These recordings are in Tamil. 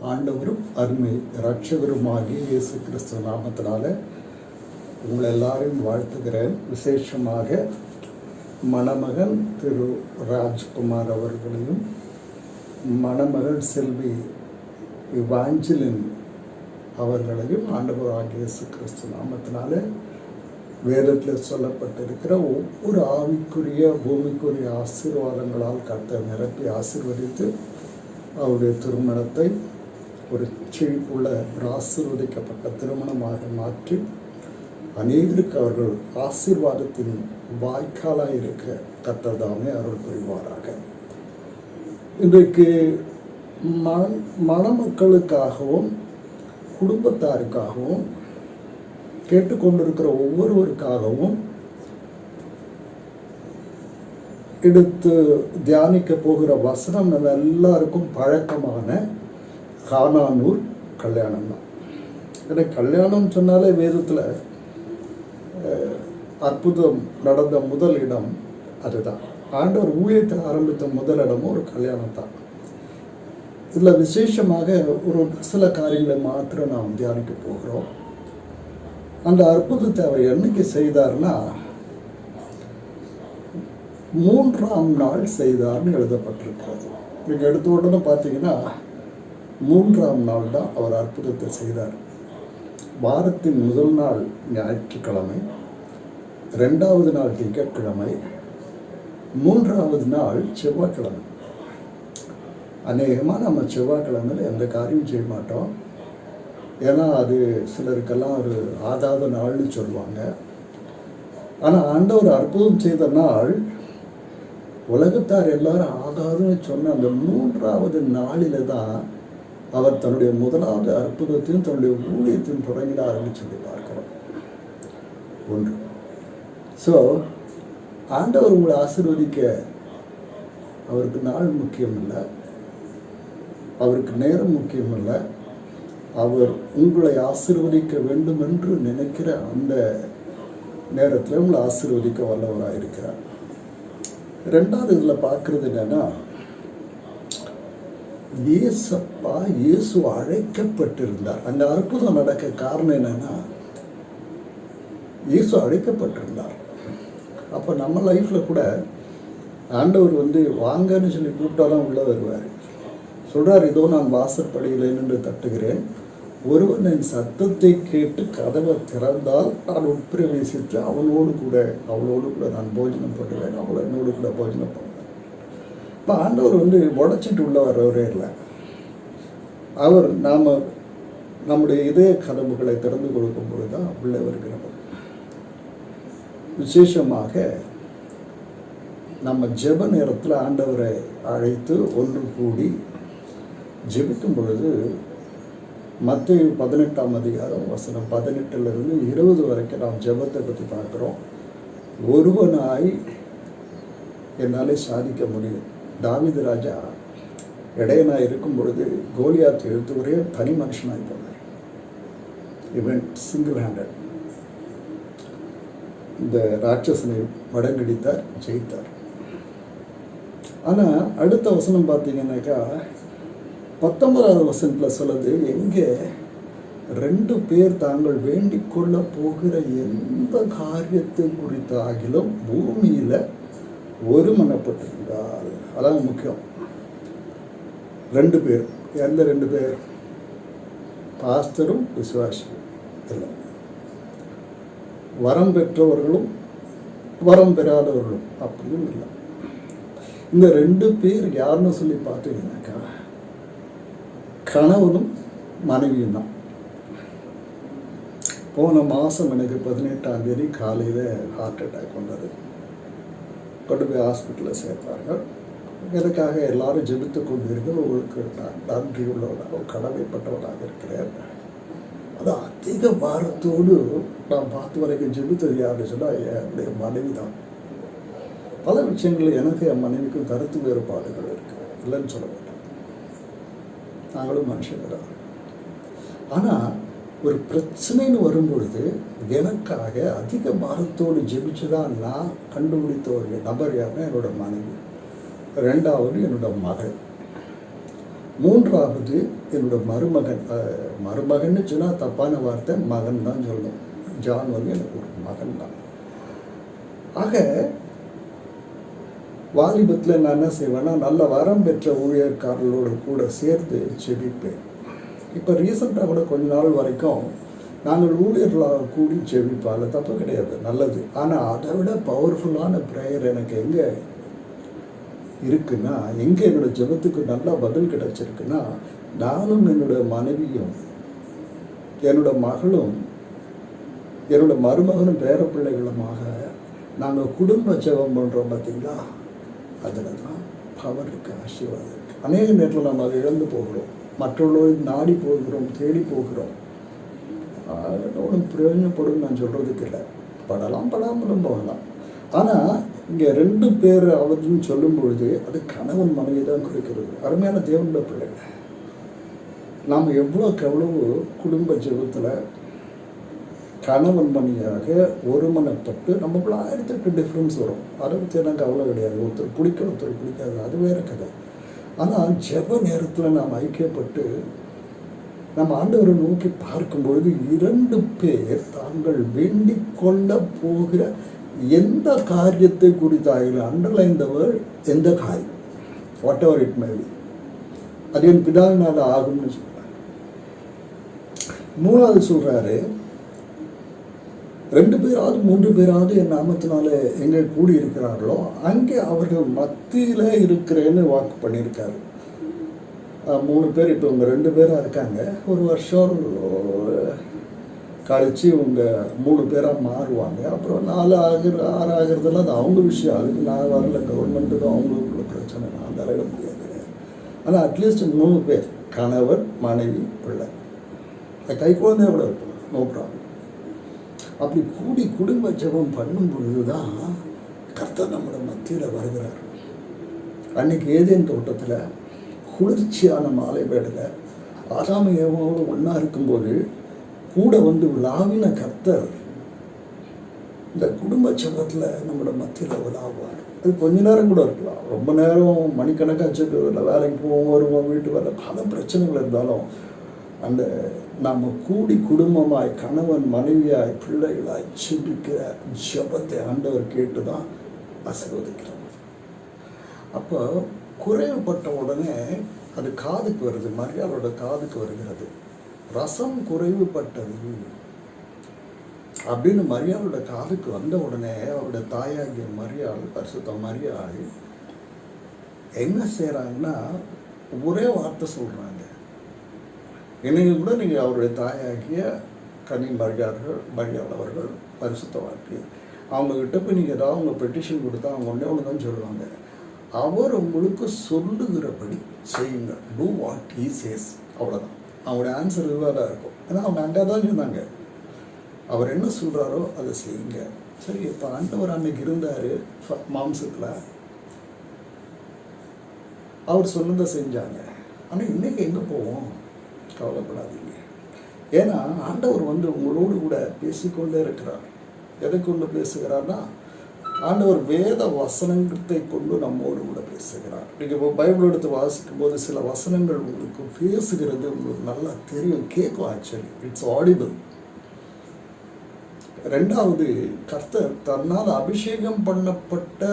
ஆண்டவரும் அருமை இரட்சகருமாகிய இயேசு கிறிஸ்து நாமத்தினால உங்களை எல்லாரையும் வாழ்த்துகிறேன். விசேஷமாக மணமகன் திரு ராஜ்குமார் அவர்களையும் மணமகள் செல்வி இவாஞ்சலின் அவர்களையும் ஆண்டவராகிய இயேசு கிறிஸ்து நாமத்தினால வேதத்தில் சொல்லப்பட்டிருக்கிற ஒவ்வொரு ஆவிக்குரிய பூமிக்குரிய ஆசீர்வாதங்களால் கர்த்தர் நிரப்பி ஆசீர்வதித்து அவருடைய திருமணத்தை ஒரு செழிப்புள்ள ஒரு ஆசீர்வதிக்கப்பட்ட திருமணமாக மாற்றி அநேகருக்கு அவர்கள் ஆசீர்வாதத்தின் வாய்க்காலாக இருக்க கர்த்தர் தாமே அருள் புரிவாராக. இன்றைக்கு மணமக்களுக்காகவும் குடும்பத்தாருக்காகவும் கேட்டுக்கொண்டிருக்கிற ஒவ்வொருவருக்காகவும் எடுத்து தியானிக்க போகிற வசனம் நம்ம எல்லாருக்கும் பழக்கமான கானானூர் கல்யாணம் தான். ஏன்னா கல்யாணம் சொன்னாலே வேதத்தில் அற்புதம் நடந்த முதல் இடம் அதுதான். ஆண்டவர் ஊழியத்தை ஆரம்பித்த முதல் இடமும் ஒரு கல்யாணம் தான். இதில் விசேஷமாக ஒரு சில காரியங்களை மாத்திரம் நாம் தியானிக்க போகிறோம். அந்த அற்புதத்தை அவர் என்னைக்கு செய்தார்னா 3ஆம் நாள் செய்தார்னு எழுதப்பட்டிருக்கிறது. நீங்கள் எடுத்த உடனே பார்த்தீங்கன்னா 3ஆம் நாள் தான் அவர் அற்புதத்தை செய்தார். வாரத்தின் முதல் நாள் ஞாயிற்றுக்கிழமை, 2வது நாள் திங்கட்கிழமை, 3வது நாள் செவ்வாய்க்கிழமை. அநேகமாக நம்ம செவ்வாய்க்கிழமையில் எந்த காரியம் செய்ய மாட்டோம். ஏன்னா அது சிலருக்கெல்லாம் ஒரு ஆகாத நாள்னு சொல்லுவாங்க. ஆனால் ஆண்டவர் அற்புதம் செய்த நாள் உலகத்தார் எல்லாரும் ஆகாதுன்னு சொன்ன அந்த 3வது நாளில் தான் அவர் தன்னுடைய முதலாவது அற்புதத்தையும் தன்னுடைய ஊழியத்தையும் தொடங்கினார்னு சொல்லி பார்க்கிறோம். ஒன்று. ஸோ ஆண்டவர் உங்களை ஆசீர்வதிக்க அவருக்கு நாள் முக்கியம் இல்லை, அவருக்கு நேரம் முக்கியம் இல்லை. அவர் உங்களை ஆசீர்வதிக்க வேண்டும் என்று நினைக்கிற அந்த நேரத்தில் உங்களை ஆசீர்வதிக்க வல்லவராக இருக்கிறார். 2வது இதில் பார்க்குறது என்னன்னா, இயேசு அழைக்கப்பட்டிருந்தார். அந்த அற்புதம் நடக்க காரணம் என்னன்னா, இயேசு அழைக்கப்பட்டிருந்தார். அப்போ நம்ம லைஃப்பில் கூட ஆண்டவர் வாங்கன்னு சொல்லி கூப்பிட்டாலும் உள்ளே வருவார். சொல்கிறார், இதோ நான் வாசற்படியில் நின்று தட்டுகிறேன், ஒருவன் என் சத்தத்தை கேட்டு கதவை திறந்தால் நான் உட்பிரவேசித்து அவளோடு கூட நான் போஜனம் பண்ணுவேன், அவளை என்னோடு கூட போஜனம் பண்ணுவேன். இப்போ ஆண்டவர் உடைச்சிட்டு உள்ள வரவரே இல்லை. அவர் நம்முடைய இதய கதவுகளை திறந்து கொடுக்கும் பொழுது தான் உள்ளே வருகிறவர். விசேஷமாக நம்ம ஜெப நேரத்தில் ஆண்டவரை அழைத்து ஒன்று கூடி ஜெபிக்கும் பொழுது மத்தேயு 18ஆம் அதிகாரம் வசனம் 18லிருந்து 20 வரைக்கும் நாம் ஜெபத்தை பற்றி பார்க்குறோம். ஒருவனாய் என்னாலே சாதிக்க முடியும். தாவீது ராஜா இடையனாய் இருக்கும் பொழுது கோலியாத் எழுத்து ஒரே தனி மனுஷனாய் போனார். இவன் சிங்கிள் ஹேண்டட் இந்த ராட்சசனை மடங்கடித்தார், ஜெயித்தார். ஆனால் அடுத்த வசனம் பார்த்தீங்கன்னாக்கா 19வது வசனத்தில் சொல்லுது, எங்கே 2 பேர் தாங்கள் வேண்டிக் கொள்ள போகிற எந்த காரியத்தை குறித்தாகிலும் பூமியில் ஒருமனப்பட்டிருந்தால். அதான் முக்கியம். 2 பேர். எந்த 2 பேர்? பாஸ்டரும் விசுவாசியும் இல்லை, வரம் பெற்றவர்களும் வரம் பெறாதவர்களும் அப்படியும் இல்லை. இந்த 2 பேர் யாருன்னு சொல்லி பார்த்தீங்கன்னாக்கா கணவனும் மனைவியும் தான். போன மாதம் எனக்கு 18ஆம் தேதி காலையில் ஹார்ட் அட்டாக் வந்தது. கொண்டு போய் ஹாஸ்பிட்டலில் சேர்த்தார்கள். எனக்காக எல்லாரும் ஜெபித்து கொண்டிருக்கிற உங்களுக்கு நான் நன்றி உள்ளவனாக கடமைப்பட்டவனாக இருக்கிறேன். அது அதிக பாரத்தோடு நான் பார்த்து வரைக்கும் ஜெபித்தது யாருன்னு சொன்னால் என்னுடைய மனைவி தான். பல விஷயங்கள் எனக்கு என் மனைவிக்கும் கருத்து வேறுபாடுகள் இருக்குது, இல்லைன்னு சொல்ல மாட்டேன். நாங்களும் மனுஷங்க தான். ஆனால் ஒரு பிரச்சனைன்னு வரும்பொழுது எனக்காக அதிக பாரத்தோடு ஜெபிச்சுதான் நான் கண்டுபிடித்த ஒரு நபர் யாருன்னா என்னோட மனைவி, 2வது என்னோட மகள். மூன்றாவது என்னோட மருமகன். மருமகன்னு சொன்னால் தப்பான வார்த்தை, மகன் தான் சொல்லணும். ஜான் வந்து எனக்கு ஒரு மகன் தான். ஆக வாலிபத்தில் நான் என்ன செய்வேன்னா, நல்ல வரம் பெற்ற ஊழியர்காரர்களோடு கூட சேர்ந்து செபிப்பேன். இப்போ ரீசெண்டாக கூட கொஞ்ச நாள் வரைக்கும் நாங்கள் ஊழியர்களாக கூடி செபிப்போம். அதில் தப்பு கிடையாது, நல்லது. ஆனால் அதை விட பவர்ஃபுல்லான ப்ரேயர் எனக்கு எங்கே இருக்குன்னா, எங்கே என்னோடய ஜெபத்துக்கு நல்லா பதில் கிடைச்சிருக்குன்னா, நானும் என்னோட மனைவியும் என்னோட மகளும் என்னோட மருமகனும் பேர பிள்ளைகளுமாக நாங்கள் குடும்ப ஜெபம் பண்ணுறோம் பார்த்தீங்களா, அதில் தான் பவர் இருக்குது, ஆசீர்வாதம் இருக்குது. அநேக நேரத்தில் நம்ம அதை இழந்து போகிறோம், மற்றவர்களோடு நாடி போகிறோம், தேடி போகிறோம். ஒன்றும் பிரயோஜனப்படும் நான் சொல்கிறதுக்கு இல்லை, படலாம் படாமலும் போகலாம். ஆனால் இங்கே 2 பேர் அவர்னு சொல்லும் பொழுது அது கணவன் மனைவி தான் குறிக்கிறது. அருமையான தேவனுடைய பிள்ளைகள், நாம் எவ்வளவு குடும்ப ஜெபத்தில் கணவன் மணியாக ஒருமனப்பட்டு நமக்குள்ள 1008 டிஃப்ரென்ஸ் வரும். அதை பற்றி எனக்கு அவ்வளோ கிடையாது. ஒருத்தர் பிடிக்கும், ஒருத்தர் பிடிக்காது, அது வேறு கதை. ஆனால் ஜெப நேரத்தில் நாம் ஐக்கியப்பட்டு நம்ம ஆண்டவரை நோக்கி பார்க்கும்பொழுது 2 பேர் தாங்கள் வேண்டிக் கொள்ள போகிற எந்த காரியத்தை குறித்தாயில அண்டர்லைன் த வேர்ட், எந்த காரியம், what ever it may be, அது என் பிதாவினால் ஆகும்னு சொல்கிறார். 3வது சொல்கிறாரு, 2 பேராவது 3 பேராவது என் நாமத்தினால எங்கே கூடி இருக்கிறார்களோ அங்கே அவர்கள் மத்தியில் இருக்கிறேன்னு வாக்கு பண்ணியிருக்காரு. 3 பேர், இப்போ இவங்க 2 பேராக இருக்காங்க. ஒரு வருஷம் கழித்து இவங்க 3 பேராக மாறுவாங்க. அப்புறம் 4 6 ஆகிறதுலாம் அது அவங்க விஷயம். அதுக்கு நான் வரல, கவர்மெண்ட்டுக்கும் அவங்களுக்குள்ள பிரச்சனை, நான் தலையிட முடியாது. ஆனால் அட்லீஸ்ட் 3 பேர், கணவர் மனைவி பிள்ளை, கை குழந்தைய கூட இருக்கலாம், நோ ப்ராப்ளம். அப்படி கூடி குடும்ப ஜெபம் பண்ணும் பொழுது தான் கர்த்தர் நம்மளோட மத்தியில் வருகிறார். அன்னைக்கு ஏதேன் தோட்டத்தில் குளிர்ச்சியான மாலை வேளையில் ஆதாம் ஏவாளோடு ஒன்றா இருக்கும்போது கூட வந்து விழாவின கர்த்தர் இந்த குடும்ப ஜெபத்தில் நம்மளோட மத்தியில் விழாவார். அது கொஞ்ச நேரம் கூட இருக்கலாம், ரொம்ப நேரம் மணிக்கணக்காக ஜெபம், வேலைக்கு போவோம், வருவோம், வீட்டு வர பல பிரச்சனைகள் இருந்தாலும் அந்த நாம் கூடி குடும்பமாய் கணவன் மனைவியாய் பிள்ளைகளாய் ஜெபிக்கிற ஜெபத்தை ஆண்டவர் கேட்டு தான் ஆசீர்வதிக்கிறார். அப்போ குறைவுபட்ட உடனே அது காதுக்கு வருது, மரியாளோட காதுக்கு வருகிறது. ரசம் குறைவுபட்டது அப்படின்னு மரியாளோட காதுக்கு வந்த உடனே அவருடைய தாயாகிய மரியாள், பரிசுத்த மரியாள் என்ன செய்கிறாங்கன்னா ஒரே வார்த்தை சொல்கிறாங்க. இன்னைக்கு கூட நீங்கள் அவருடைய தாயாகிய கனி மரியாள் அவர்கள் பரிசுத்த வாக்கு, அவங்கக்கிட்ட போய் நீங்கள் ஏதாவது அவங்க பெட்டிஷன் கொடுத்தா அவங்க ஒன்று தான் சொல்லுவாங்க, அவர் உங்களுக்கு சொல்லுகிறபடி செய்யுங்க, டூ வாட் ஹீ சேஸ். அவ்வளோதான் அவங்களுடைய ஆன்சர் இதுவாக தான் இருக்கும். ஏன்னா அவங்க அங்கே தான் சொன்னாங்க, அவர் என்ன சொல்கிறாரோ அதை செய்யுங்க. சரி, இப்போ ஆண்டவர் அன்னைக்கு இருந்தார் மாம்சத்தில், அவர் சொன்னதை செஞ்சாங்க. ஆனால் இன்றைக்கி எங்கே போவோம்? கவலைப்படாதீங்க. ஏன்னா ஆண்டவர் வந்து உங்களோடு கூட பேசிக்கொண்டே இருக்கிறார். எதை கொண்டு பேசுகிறார்னா, ஆண்டவர் வேத வசனத்தை கொண்டு நம்மோடு கூட பேசுகிறார். நீங்கள் இப்போ பைபிள் எடுத்து வாசிக்கும் போது சில வசனங்கள் உங்களுக்கு பேசுகிறது உங்களுக்கு நல்லா தெரியும், கேட்கும். Actually it's audible. 2வது, கர்த்தர் தன்னால் அபிஷேகம் பண்ணப்பட்ட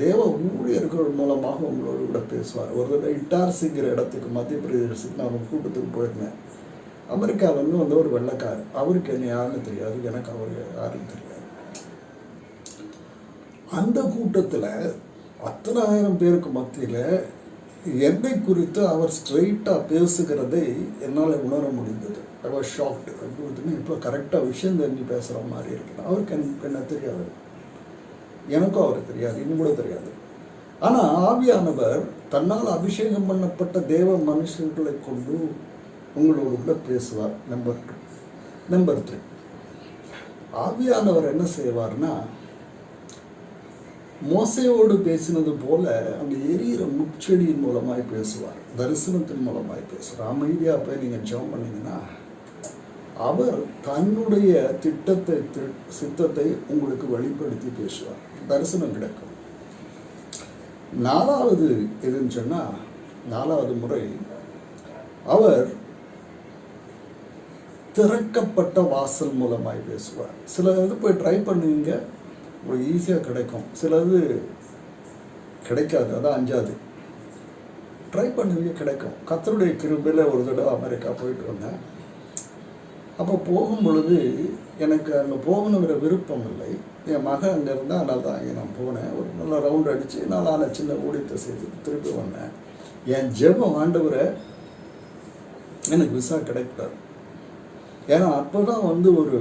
தேவ ஊழியர்கள் மூலமாக உங்களோடு கூட பேசுவார். ஒரு தடவை இட்டார்சிங்கிற இடத்துக்கு, மத்திய பிரதேசத்துக்கு நான் ஒரு கூட்டத்துக்கு போயிருந்தேன். அமெரிக்காவிலேருந்து வந்து ஒரு வெள்ளைக்கார், அவருக்கு என்ன யாருன்னு தெரியாது, எனக்கு அவர் யாருன்னு தெரியாது. அந்த கூட்டத்தில் 10,000 பேருக்கு மத்தியில் என்னை குறித்து அவர் ஸ்ட்ரெயிட்டாக பேசுகிறதை என்னால் உணர முடிந்தது. I was shocked. இப்போ கரெக்டாக விஷயம் தெரிஞ்சு பேசுகிற மாதிரி இருக்குது. அவருக்கு என்ன தெரியாது, எனக்கும் அவருக்கு தெரியாது, இன்னும் கூட தெரியாது. ஆனால் ஆவியானவர் தன்னால் அபிஷேகம் பண்ணப்பட்ட தேவ மனுஷர்களை கொண்டு உங்களோடு கூட பேசுவார். நம்பர் 3, ஆவியானவர் என்ன செய்வார்னா, மோசையோடு பேசினது போல அந்த எரியிற முச்செடியின் மூலமாய் பேசுவார், தரிசனத்தின் மூலமாய் பேசுவார். அமைதியாக போய் நீங்கள் ஜெபம் பண்ணீங்கன்னா அவர் தன்னுடைய சித்தத்தை உங்களுக்கு வெளிப்படுத்தி பேசுவார், தரிசனம் கிடைக்கும். 4வது எதுன்னு சொன்னால், 4வது முறை அவர் திறக்கப்பட்ட வாசல் மூலமாய் பேசுவார். சில இது போய் ட்ரை பண்ணுவீங்க, உங்களுக்கு ஈஸியாக கிடைக்கும். சிலது கிடைக்காது, அதான் 5வது. ட்ரை பண்ணுவீங்க, கிடைக்கும். கர்த்தருடைய கிருபையில் ஒரு தடவை அமெரிக்கா போயிட்டு வந்தேன். அப்போ போகும் பொழுது எனக்கு அங்கே போகணுங்கிற விருப்பம் இல்லை. என் மகன் அங்கே இருந்தால், அதனால தான் அங்கே நான் போனேன். ஒரு நல்ல ரவுண்ட் அடித்து நாளான சின்ன ஊழியத்தை செய்து திருப்பி வந்தேன். என் ஜெபம், ஆண்டவரை எனக்கு விசா கிடைக்கூடாது. ஏன்னா அப்போ தான் ஒரு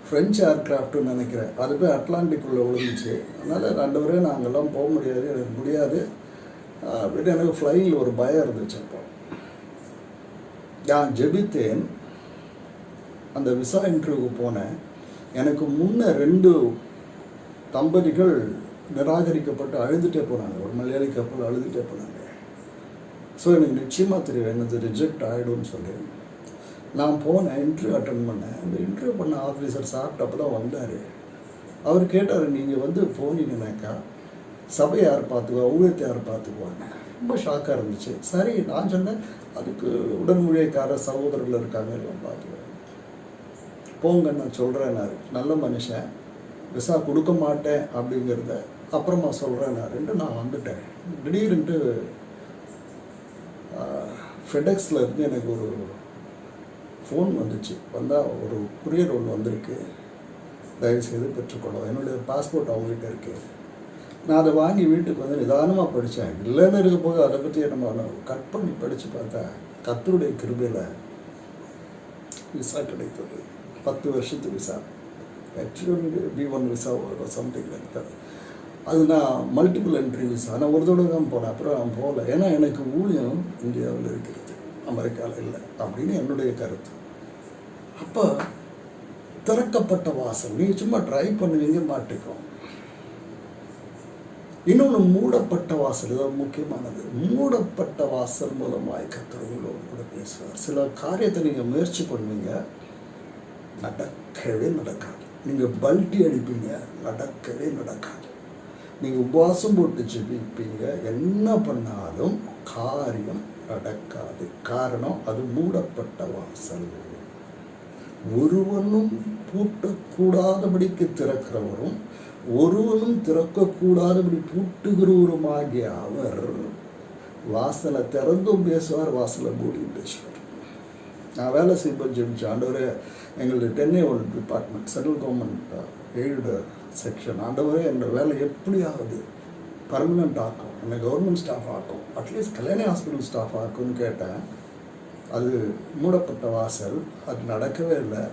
ஃப்ரெஞ்ச் ஏர்க்ராஃப்ட்னு நினைக்கிறேன், அது போய் அட்லாண்டிக்குள்ளே விழுந்துச்சு. அதனால் ஆண்டவரே நான் அங்கெல்லாம் போக முடியாது, எனக்கு முடியாது அப்படின்னு எனக்கு ஃப்ளைங்கில் ஒரு பயம் இருந்துச்சு. அப்போ நான் ஜெபித்தேன். அந்த விசா இன்டர்வியூக்கு போனேன். எனக்கு முன்ன 2 தம்பதிகள் நிராகரிக்கப்பட்டு அழுதுகிட்டே போனாங்க. ஒரு மலையாளி கப்பல் அழுதுகிட்டே போனாங்க. ஸோ எனக்கு நிச்சயமாக தெரியும் என்னது ரிஜெக்ட் ஆகிடும்னு சொல்லி நான் போனேன். இன்டர்வியூ அட்டன் பண்ணேன். அந்த இன்டர்வியூ பண்ண ஆஃபீஸர் சாப்பிட்டப்போ தான் வந்தார். அவர் கேட்டார், நீங்கள் போனீங்கன்னாக்கா சபை யார் பார்த்துக்குவா, ஊழியத்தை யார் பார்த்துக்குவாங்க? ரொம்ப ஷாக்காக இருந்துச்சு. சரி, நான் சொன்னேன், அதுக்கு உடன்மொழியக்கார சகோதரர்கள் இருக்காங்க, எல்லாம் பார்த்துக்குவேன். போங்க, நான் சொல்கிறேன்னாரு. நல்ல மனுஷன், விசா கொடுக்க மாட்டேன் அப்படிங்கிறத அப்புறமா சொல்கிறேன்னாருன்ட்டு நான் வந்துட்டேன். திடீர்னுட்டு ஃபெடெக்ஸில் இருந்து எனக்கு ஒரு ஃபோன் வந்துச்சு. வந்தால் ஒரு குரியர் ஒன்று வந்திருக்கு, தயவுசெய்து பெற்றுக்கொள்ளும். என்னுடைய பாஸ்போர்ட் அவங்ககிட்ட இருக்குது. நான் அதை வாங்கி வீட்டுக்கு வந்து நிதானமாக படித்தேன். இல்லைன்னு இருக்க போது அதை பற்றி நம்ம கட் பண்ணி படித்து பார்த்தா கர்த்தருடைய கிருபையில் விசா கிடைத்தது. 10 வருஷத்து visa, B1 visa something like that. அது நான் மல்டிபிள் என்ட்ரி விசா. நான் ஒரு தடவை தான் போனேன், அப்புறம் நான் போகல. ஏன்னா எனக்கு ஊழியம் இந்தியாவில் இருக்கிறது, அமெரிக்காவில் இல்லை அப்படின்னு என்னுடைய கருத்து. அப்போ திறக்கப்பட்ட வாசல், நீங்கள் சும்மா ட்ரை பண்ணுவீங்க, மாட்டிக்கும். இன்னொன்று மூடப்பட்ட வாசல், இதான் முக்கியமானது. மூடப்பட்ட வாசல் மூலமாய் கர்த்தர் உங்களோடு கூட பேசுவார். சில காரியத்தை நீங்கள் முயற்சி பண்ணுவீங்க, நடக்கவே நடக்காது. நீங்கள் பல்ட்டி அடிப்பீங்க, நடக்கவே நடக்காது. நீங்கள் உபவாசம் போட்டு ஜெபிப்பீங்க, என்ன பண்ணாலும் காரியம் நடக்காது. காரணம், அது மூடப்பட்ட வாசல். ஒருவனும் பூட்டக்கூடாதபடிக்கு திறக்கிறவரும் ஒருவனும் திறக்கக்கூடாதபடி பூட்டுகிறவருமாகிய அவர் வாசலை திறந்தும் பேசுவார், வாசலை மூடியும் பேசுவார். நான் வேலை செய்யும்போது ஜெபிச்சேன், ஆண்டவரே எங்களுடைய 10A1 department, central government aid section, ஆண்டவரே என்னோட வேலை எப்படியாவது பர்மனெண்ட் ஆக்கும், என்னை கவர்மெண்ட் ஸ்டாஃப் ஆக்கும், அட்லீஸ்ட் கல்யாணி ஹாஸ்பிட்டல் ஸ்டாஃப் ஆக்கும்னு கேட்டேன். அது மூடப்பட்ட வாசல், அது நடக்கவே இல்லை.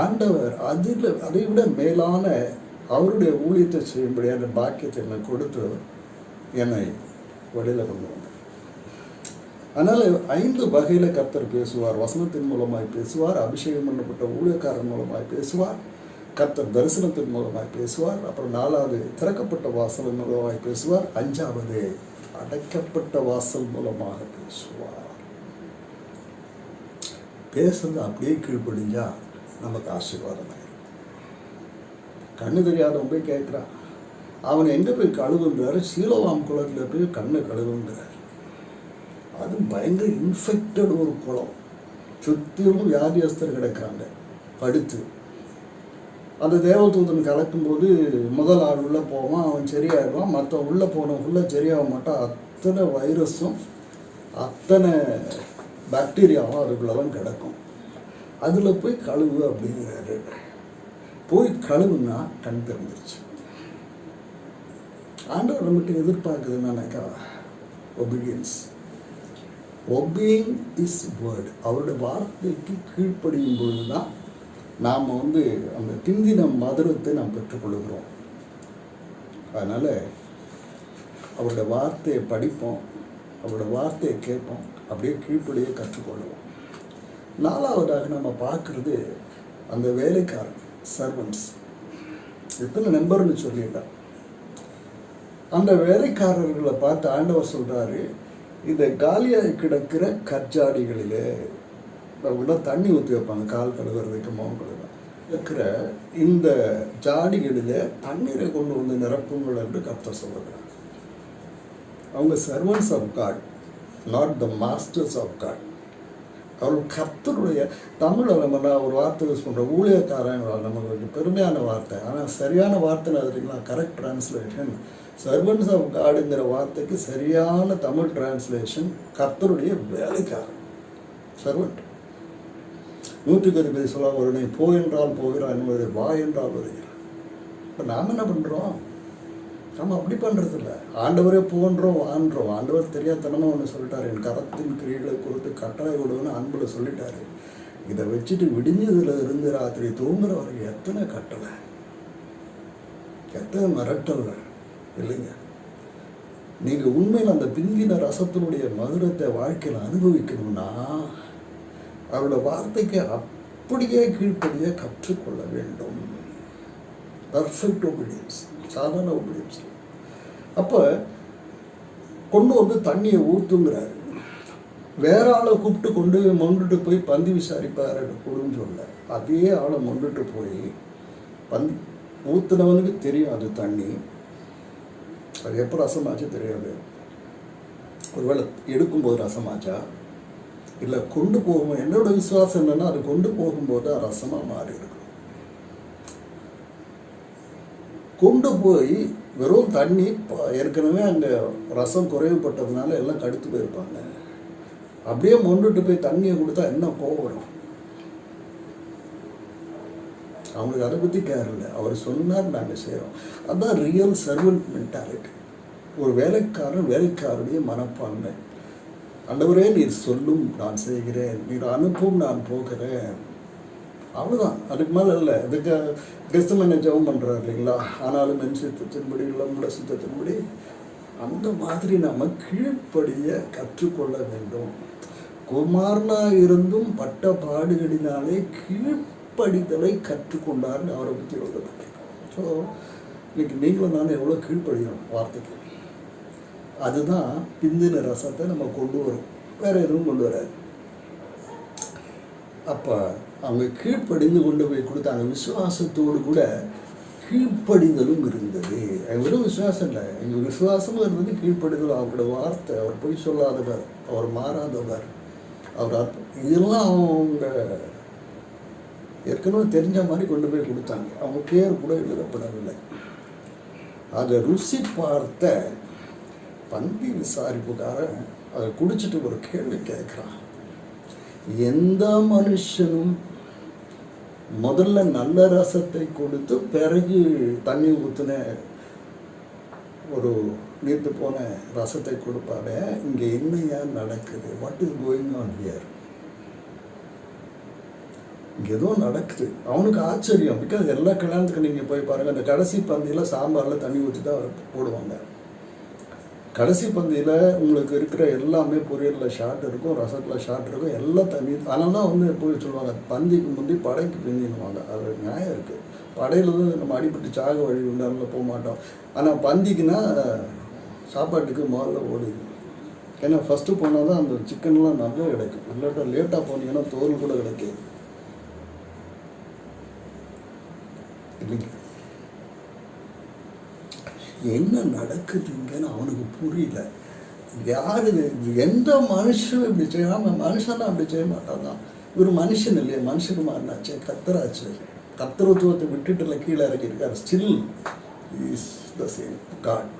ஆண்டவர் அதை விட மேலான அவருடைய ஊழியத்தை செய்யும்படியான பாக்கியத்தை எனக்கு கொடுத்து என்னை வெளியில் கொண்டு வந்தார். அதனால் 5 வகையில் கர்த்தர் பேசுவார். வசனத்தின் மூலமாய் பேசுவார், அபிஷேகம் பண்ணப்பட்ட ஊழியக்காரன் மூலமாய் பேசுவார், கர்த்தர் தரிசனத்தின் மூலமாய் பேசுவார், அப்புறம் 4வது திறக்கப்பட்ட வாசல் மூலமாய் பேசுவார், 5வது அடைக்கப்பட்ட வாசல் மூலமாக பேசுவார். பேசுறது அப்படியே கீழ்ப்படிஞ்சா நமக்கு ஆசீர்வாதம் ஆயிடும். கண்ணு தெரியாதவன் போய் கேட்குறான், அவன் எங்கே போய் கழுவுன்றாரு, சீலோவாம் குளத்தில் போய் கண்ணை கழுவுன்றார். அது பயங்கர இன்ஃபெக்டட் ஒரு குளம், சுற்றிலும் வியாதியஸ்தர் கிடக்கிறாங்க படுத்து. அந்த தேவதூதன் கலக்கும்போது முதல் ஆள் உள்ளே போவான், அவன் சரியாயிடுவான். மற்ற உள்ளே போனவன் உள்ளே சரியாக மாட்டான். அத்தனை வைரஸும் அத்தனை பாக்டீரியாவும் அதுக்குள்ளெல்லாம் கிடக்கும். அதில் போய் கழுவு அப்படிங்கிறாரு. போய் கழுவுனா கண் திறந்துருச்சு. ஆண்டவர் நம்மகிட்ட எதிர்பார்க்குதுன்னாக்கா ஒபீடியன்ஸ். ஒபீயிங் இஸ் வேர்டு, அவருடைய வார்த்தைக்கு கீழ்ப்படியும் பொழுது தான் நாம் அந்த திந்தின மதுரத்தை நாம் பெற்றுக்கொள்கிறோம். அதனால் அவருடைய வார்த்தையை படிப்போம், அவருடைய வார்த்தையை கேட்போம், அப்படியே கீழ்ப்படியே கற்றுக்கொள்வோம். 4வதாக நம்ம பார்க்குறது அந்த வேலைக்காரன், சர்வன்ட்ஸ். எத்தனை நம்பர்னு சொல்லிடலாம். அந்த வேலைக்காரர்களை பார்த்து ஆண்டவர் சொல்கிறாரு, இந்த காலியாக கிடக்கிற கற்ஜாடிகளிலே உள்ள தண்ணி ஊற்றி வைப்பாங்க, கால் கழுவுறதுக்கு, முகம் கழுவ இருக்கிற இந்த ஜாடிகளில் தண்ணீரை கொண்டு வந்து நிரப்புங்கள் என்று கர்த்தர் சொல்லுகிறார். அவங்க servants of God, not the masters of God. அவர்கள் கர்த்தருடைய தமிழில் நம்ம ஒரு வார்த்தை யூஸ் பண்ணுறோம், ஊழியக்காரன். நமக்கு பெருமையான வார்த்தை, ஆனால் சரியான வார்த்தை அதுங்களா கரெக்ட் டிரான்ஸ்லேஷன் சர்வன்ஸ் ஆஃப் காடுங்கிற வார்த்தைக்கு சரியான தமிழ் டிரான்ஸ்லேஷன் கர்த்தருடைய வேலைக்காரன், சர்வன்ட். 100 சொல்ல ஒரு போ என்றால் போகிறான் என்பது வா என்றால் வருகிறான். இப்போ நாம் என்ன பண்ணுறோம்? நம்ம அப்படி பண்ணுறது இல்லை. ஆண்டவரே போன்றோம் வான்றோம். ஆண்டவர் தெரியாதனமாக ஒன்று சொல்லிட்டாரு, என் கரத்தின் கிரிகளை குறித்து கட்டளை விடுவேன்னு அன்பில் சொல்லிட்டாரு. இதை வச்சுட்டு விடிஞ்சதுல இருந்து ராத்திரி தூங்குறவருக்கு எத்தனை கட்டளை, எத்தனை மிரட்டல் இல்லைங்க. நீங்கள் உண்மையில் அந்த பிந்தின ரசத்தினுடைய மதுரத்தை வாழ்க்கையில் அனுபவிக்கணும்னா அவரோட வார்த்தைக்கு அப்படியே கீழ்ப்படியே கற்றுக்கொள்ள வேண்டும். பர்ஃபெக்ட் ஒபீடியன்ஸ், சாதாரண ஒபீடியன்ஸ். அப்போ கொண்டு வந்து தண்ணியை ஊற்றுங்கிறாரு. வேற ஆளை கூப்பிட்டு கொண்டு மொண்டுட்டு போய் பந்தி விசாரிப்பார் கொடுன்னு சொல்ல, அதே ஆளை மொண்டுட்டு போய் பந்தி ஊற்றுனவனுக்கு தெரியும் அது தண்ணி. அது எப்போ ரசமாச்சு தெரியாது. ஒருவேளை எடுக்கும்போது ரசமாச்சா இல்லை கொண்டு போகும்போது, என்னோட விசுவாசம் என்னன்னா அது கொண்டு போகும்போது ரசமாக மாறி இருக்கும். கொண்டு போய் வெறும் தண்ணி, ஏற்கனவே அங்கே ரசம் குறைவுபட்டதுனால எல்லாம் கடுத்து போயிருப்பாங்க. அப்படியே மொண்டுட்டு போய் தண்ணியை கொடுத்தா என்ன கோவம் வரும்? அவங்களுக்கு அதை பற்றி கேர் இல்லை. அவர் சொன்னார், நாங்கள் செய்கிறோம். அதுதான் ரியல் சர்வன்ட் மென்டாலிட்டி. ஒரு வேலைக்காரனுடைய மனப்பான்மை. ஆண்டவரே நீர் சொல்லும் நான் செய்கிறேன், நீர் அனுப்பும் நான் போகிறேன், அவ்வளோதான். அதுக்கு மேலே இல்லை. இதுக்கு கிறிஸ்தவனை ஜெபம் பண்ணுறாரு இல்லைங்களா, ஆனாலும் என் சித்தத்தின்படி இல்லை உங்களோட சித்தத்தின்படி. அந்த மாதிரி நம்ம கீழ்ப்படிய கற்றுக்கொள்ள வேண்டும். குமாரனாக இருந்தும் பட்ட பாடுகளினாலே கீழ்ப்படிதலை கற்றுக்கொண்டார்னு அவரை பற்றி எழுதப்பட்டு. ஸோ இன்னைக்கு நீங்களும் நானும் எவ்வளோ கீழ்ப்படிகிறோம் வார்த்தைக்கு. அதுதான் பிந்தின ரசத்தை நம்ம கொண்டு வரும், வேற எதுவும் கொண்டு வராது. அப்போ அவங்க கீழ்ப்படிந்து கொண்டு போய் கொடுத்தாங்க. விசுவாசத்தோடு கூட கீழ்ப்படிதலும் இருந்தது. வெறும் விசுவாசம் இல்லை, எங்கள் விசுவாசமும் இருந்தது, கீழ்ப்படிதலும். அவரோட வார்த்தை, அவர் பொய் சொல்லாதவர், அவர் மாறாதவர், அவர் இதெல்லாம் அவங்க ஏற்கனவே தெரிஞ்ச மாதிரி கொண்டு போய் கொடுத்தாங்க. அவங்க பேர் கூட எழுதப்படவில்லை. அதை ருசி பார்த்த பந்தி விசாரிப்புக்காரன் அதை குடிச்சிட்டு ஒரு கேள்வி கேட்குறான். எந்த மனுஷனும் முதல்ல நல்ல ரசத்தை கொடுத்து பிறகு தண்ணி ஊற்றின ஒரு நீர்த்து போன ரசத்தை கொடுப்பாரு. இங்கே என்னையா நடக்குது? What is going on here? இங்கே ஏதோ நடக்குது. அவனுக்கு ஆச்சரியம். பிகாஸ் எல்லா கல்யாணத்துக்கு நீங்கள் போய் பாருங்கள், அந்த கடைசி பந்தியில் சாம்பாரில் தண்ணி ஊற்றி தான் போடுவாங்க. கடைசி பந்தியில் உங்களுக்கு இருக்கிற எல்லாமே பொரியலில் ஷார்ட் இருக்கும், ரசத்தில் ஷார்ட் இருக்கும், எல்லாம் தண்ணி. அதனால தான் வந்து போய் சொல்லுவாங்க, பந்திக்கு முந்தி படைக்கு பிந்தினுவாங்க. அது நியாயம் இருக்குது. படையில் வந்து நம்ம அடிப்பட்டு சாக வழி உண்டான போக மாட்டோம். ஆனால் பந்திக்குன்னா சாப்பாட்டுக்கு முதல்ல ஓடிடும். ஏன்னா ஃபஸ்ட்டு போனால் தான் அந்த சிக்கன்லாம் நல்லா கிடைக்கும். இல்லாட்டா லேட்டாக போனீங்கன்னா தோல் கூட கிடைக்காது இல்லைங்க. என்ன நடக்குதுங்கன்னு அவனுக்கு புரியல. யாரு எந்த மனுஷனும் இப்படி செய்யாமல், மனுஷனா அப்படி செய்ய மாட்டாங்க. இவர் மனுஷன் இல்லையா, மனுஷனுக்கு மாறினாச்சு, கர்த்தராச்சு. கர்த்தரத்துவத்தை விட்டுட்டுல கீழே இறக்கியிருக்காரு. Still is the same God,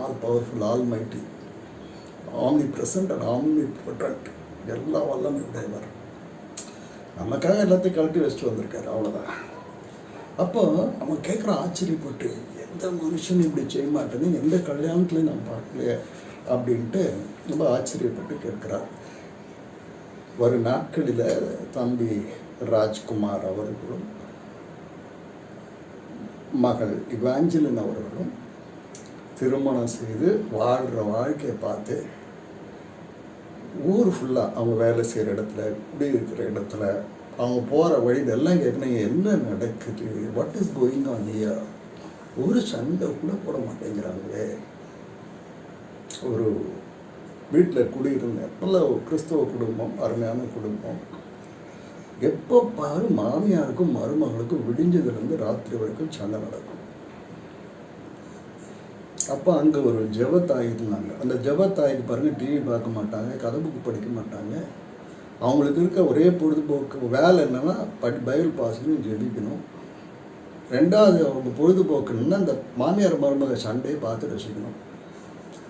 all powerful, all mighty, omnipresent and omnipotent, எல்லா வல்லமை உடையவர். நமக்காக எல்லாத்தையும் கழட்டி வச்சுட்டு வந்திருக்காரு, அவ்வளோதான். அப்போ அவன் கேட்குறான் ஆச்சரியப்பட்டு, எந்த மனுஷனும் இப்படி செய்ய மாட்டேன்னு எந்த கல்யாணத்துலையும் நான் பார்க்கலையே அப்படின்ட்டு ரொம்ப ஆச்சரியப்பட்டு கேட்குறார். ஒரு நாட்களில் தம்பி ராஜ்குமார் அவர்களும் மகள் இவாஞ்சலின் அவர்களும் திருமணம் செய்து வாழ்கிற வாழ்க்கையை பார்த்து ஊர் ஃபுல்லாக அவங்க வேலை செய்கிற இடத்துல, குடியிருக்கிற இடத்துல, அவங்க போகிற வழியில் எல்லாம் கேட்கணும், என்ன நடக்குது, what is going on here? ஒரு சண்டை கூட போட மாட்டேங்கிறாங்களே. ஒரு வீட்டில் குடியிருந்த நல்ல ஒரு கிறிஸ்தவ குடும்பம், அருமையான குடும்பம். எப்போ பாரு மாமியாருக்கும் மருமகளுக்கும் விடிஞ்சதுலேருந்து ராத்திரி வரைக்கும் சண்டை நடக்கும். அப்போ அங்கே ஒரு ஜெபத்தாய் இருந்தாங்க. அந்த ஜெபத்தாய்க்கு பாருங்கள், டிவி பார்க்க மாட்டாங்க, கதை புக்கு படிக்க மாட்டாங்க. அவங்களுக்கு இருக்க ஒரே பொழுதுபோக்கு வேலை என்னென்னா பைபிள் பாசனும் ஜெபிக்கணும். ரெண்டாவது அவங்க பொழுதுபோக்குன்னா இந்த மாமியார் மருமக சண்டையை பார்த்து ரசிக்கணும்.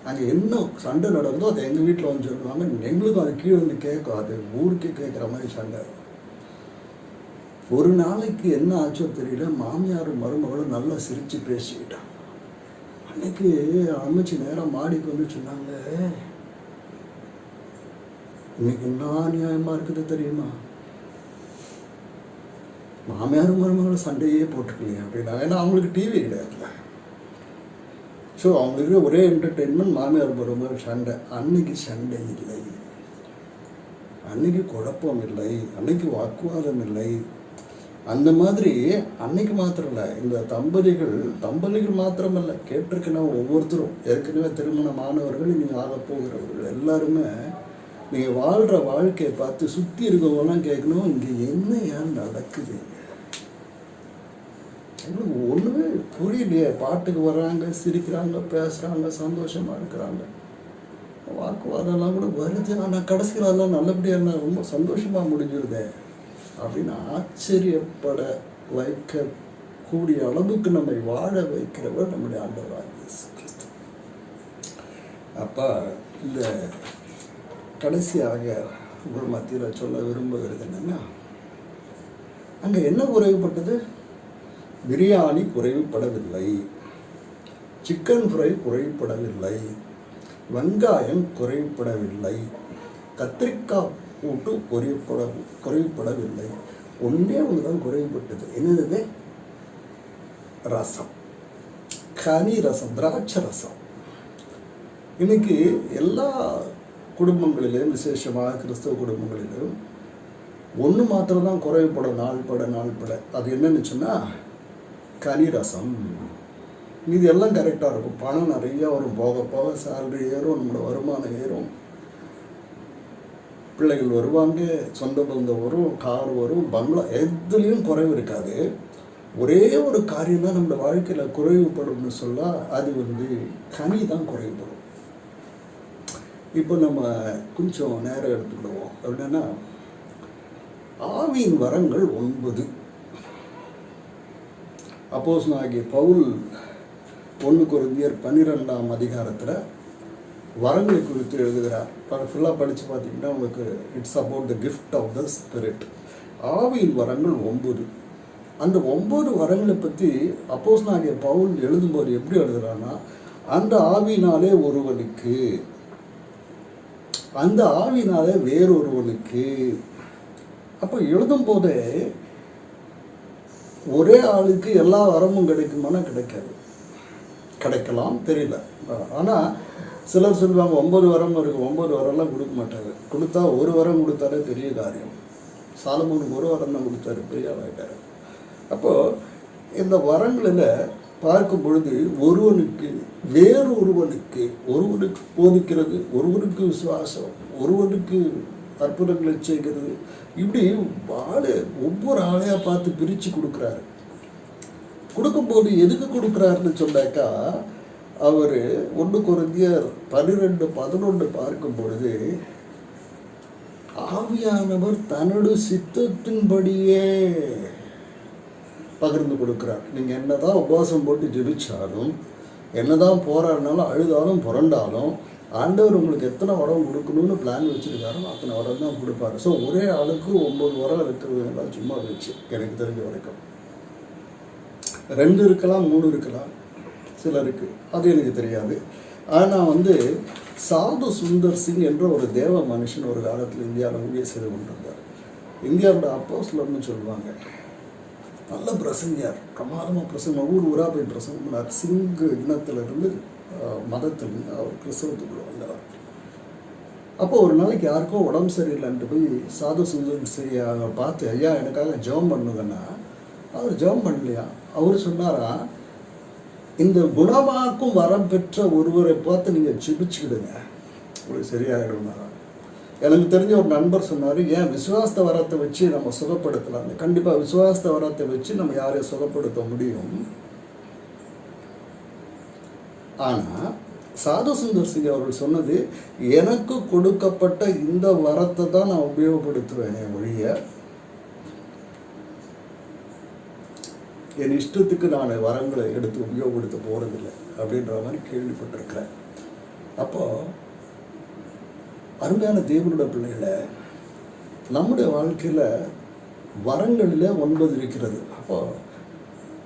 அங்கே என்ன சண்டை நடந்தோ அதை எங்கள் வீட்டில் வந்து சொல்லுவாங்க, எங்களுக்கும் அது கீழே வந்து கேட்கும், அது ஊருக்கே கேட்குற மாதிரி சண்டை. ஒரு நாளைக்கு என்ன ஆச்சோ தெரியல, மாமியாரும் மருமகளும் நல்லா சிரித்து பேசிக்கிட்டான். அன்னைக்கு அமைச்சு நேரம் மாடிக்கு வந்து சொன்னாங்க, இன்னைக்கு என்ன நியாயமாக இருக்குது தெரியுமா, மாமியாரும் மருமகளும் சண்டையே போட்டுக்கலையே அப்படின்னா. ஏன்னா அவங்களுக்கு டிவி கிடையாதுல்ல. ஸோ அவங்களுக்கு ஒரே என்டர்டெயின்மெண்ட் மாமியார் மருமகள் சண்டை. அன்னைக்கு சண்டை இல்லை, அன்னைக்கு குழப்பம் இல்லை, அன்னைக்கு வாக்குவாதம் இல்லை. அந்த மாதிரி அன்னைக்கு மாத்திரம் இல்லை, இந்த தம்பதிகள் மாத்திரமல்ல, கேட்டிருக்கணும் ஒவ்வொருத்தரும் ஏற்கனவே திருமணமானவர்கள் நீங்கள் ஆகப்போகிறவர்கள் எல்லாருமே நீங்கள் வாழ்கிற வாழ்க்கையை பார்த்து சுற்றி இருக்கவங்களாம் கேட்கணும், இங்கே என்ன ஏன் நடக்குது, எங்களுக்கு ஒன்றுமே புரியலையே. பாட்டுக்கு வர்றாங்க, சிரிக்கிறாங்க, பேசுகிறாங்க, சந்தோஷமாக இருக்கிறாங்க, வாக்குவாதம்லாம் கூட வருது, ஆனால் கடைசியில் அதெல்லாம் நல்லபடியாக ரொம்ப சந்தோஷமாக முடிஞ்சிருதே அப்படின்னு ஆச்சரியப்பட வைக்கக்கூடிய அளவுக்கு நம்மை வாழ வைக்கிறவர் நம்முடைய ஆண்டவராகிய இயேசு கிறிஸ்து. அப்போ இந்த கடைசியாக உங்கள் மத்தியில் சொல்ல விரும்புகிறது என்னென்னா, அங்கே என்ன குறைவுபட்டது? பிரியாணி குறைவுபடவில்லை, சிக்கன் ஃப்ரை குறைவுபடவில்லை, வெங்காயம் குறைவுபடவில்லை, கத்திரிக்காய் கூட்டு குறைவுபடவில்லை. ஒன்றே ஒன்று தான் குறைவுபட்டது. என்னது? ரசம், கனி ரசம், திராட்சை ரசம். இன்னைக்கு எல்லா குடும்பங்களிலும், விசேஷமாக கிறிஸ்தவ குடும்பங்களிலும் ஒன்று மாத்திரம் தான் குறைவுபடும், நாள்பட. அது என்னன்னு சொன்னால் கனி ரசம். இது எல்லாம் கரெக்டாக இருக்கும், பணம் நிறையா வரும், போக போக சேலரி ஏறும், நம்மளோட வருமானம் ஏறும், பிள்ளைகள் வருவாங்க, சொந்த பந்தம் வரும், கார் வரும், பங்களா, எதுலேயும் குறைவு இருக்காது. ஒரே ஒரு காரியம் தான் நம்மளோட வாழ்க்கையில் குறைவுப்படும்னு சொல்ல, அது கனி தான் குறைவுபடும். இப்போ நம்ம கொஞ்சம் நேரம் எடுத்துக்கிடுவோம். அப்படின்னா ஆவியின் வரங்கள் 9. அப்போஸ்தலனாகிய பவுல் 1 கொரிந்தியர் 12ஆம் அதிகாரத்தில் வரங்களை குறித்து எழுதுகிறார். ஃபுல்லாக படித்து பார்த்தீங்கன்னா உங்களுக்கு it's about the gift of the spirit. ஆவியின் வரங்கள் 9. அந்த 9 வரங்களை பற்றி அப்போஸ்தலனாகிய பவுல் எழுதும்போது எப்படி எழுதுகிறான்னா, அந்த ஆவியினாலே ஒருவனுக்கு, அந்த ஆவியினாலே வேறொருவனுக்கு. அப்போ எழுதும் போதே ஒரே ஆளுக்கு எல்லா வரமும் கிடைக்குமானா கிடைக்காது, கிடைக்கலாம் தெரியல. ஆனால் சிலர் சொல்லுவாங்க 9 வரம் இருக்குது, 9 வரம்லாம் கொடுக்க மாட்டாங்க. கொடுத்தா ஒரு வரம் கொடுத்தாலே பெரிய காரியம். சாலமோனுக்கு ஒரு வரம் தான் கொடுத்தாரு, பெரிய ஆகிட்டார். அப்போது இந்த வரங்களில் பார்க்கும் பொழுது ஒருவனுக்கு வேறொருவனுக்கு, ஒருவனுக்கு போதிக்கிறது, ஒருவனுக்கு விசுவாசம், ஒருவனுக்கு அற்புதங்களை செய்கிறது, இப்படி ஒவ்வொரு ஆளையாக பார்த்து பிரித்து கொடுக்குறாரு. கொடுக்கும்போது எதுக்கு கொடுக்குறாருன்னு சொன்னாக்கா, அவர் 1 கொரிந்தியர் 12:11 பார்க்கும் பொழுது, ஆவியானவர் தன்னோட சித்தத்தின்படியே பகிர்ந்து கொடுக்குறார். நீங்கள் என்னதான் உபவாசம் போட்டு ஜெபிச்சாலும், என்னதான் போராடினாலும், அழுதாலும் புரண்டாலும், ஆண்டவர் உங்களுக்கு எத்தனை வரம் கொடுக்கணும்னு பிளான் வச்சுருக்காரோ அத்தனை வரம் தான் கொடுப்பாரு. ஸோ ஒரே ஆளுக்கு 9 வரம் இருக்கிறதுனால சும்மா வச்சு எனக்கு தெரிஞ்ச வரைக்கும் 2 இருக்கலாம், 3 இருக்கலாம் சிலருக்கு, அது எனக்கு தெரியாது. ஆனால் சாது சுந்தர் சிங் என்ற ஒரு தேவ மனுஷன் ஒரு காலத்தில் இந்தியாவில் ஊழியம் செய்து கொண்டிருந்தார். இந்தியாவோட அப்போஸ்தலர்னு சொல்லுவாங்க. நல்ல பிரசங்கியார், பிரமாதமாக பிரசங்கம், ஊராக போய் பிரசங்கம் பண்ணார். சிங்கு இனத்திலிருந்து மதத்தில் அவர் கிறிஸ்தவத்துக்குள்ள வந்தார். அப்போ ஒரு நாளைக்கு யாருக்கோ உடம்பு சரியில்லைன்ட்டு போய் சாது சுந்தர் பார்த்து, ஐயா எனக்காக ஜெபம் பண்ணுங்கன்னா, அவர் ஜெபம் பண்ணலையா. அவர் சொன்னாரா, இந்த குணமாக்கும் வரம் பெற்ற ஒருவரை பார்த்து நீங்கள் ஜெபிச்சுக்கிடுங்க, உங்களுக்கு சரியாயிடும்னாரா. எனக்கு தெரிஞ்ச ஒரு நண்பர் சொன்னார், ஏன் விசுவாச வரத்தை வச்சு நம்ம சுகப்படுத்தலாம். கண்டிப்பாக விசுவாச வரத்தை வச்சு நம்ம யாரையும் சுகப்படுத்த முடியும். ஆனால் சாது சுந்தர் சிங் அவர்கள் சொன்னது, எனக்கு கொடுக்கப்பட்ட இந்த வரத்தை தான் நான் உபயோகப்படுத்துவேனே ஒழிய என் இஷ்டத்துக்கு நான் வரங்களை எடுத்து உபயோகப்படுத்த போறதில்லை அப்படின்ற மாதிரி கேள்விப்பட்டிருக்கிறேன். அப்போ அருமையான தேவனுடைய பிள்ளைகளை, நம்முடைய வாழ்க்கையில வரங்களில் 9 இருக்கிறது. அப்போ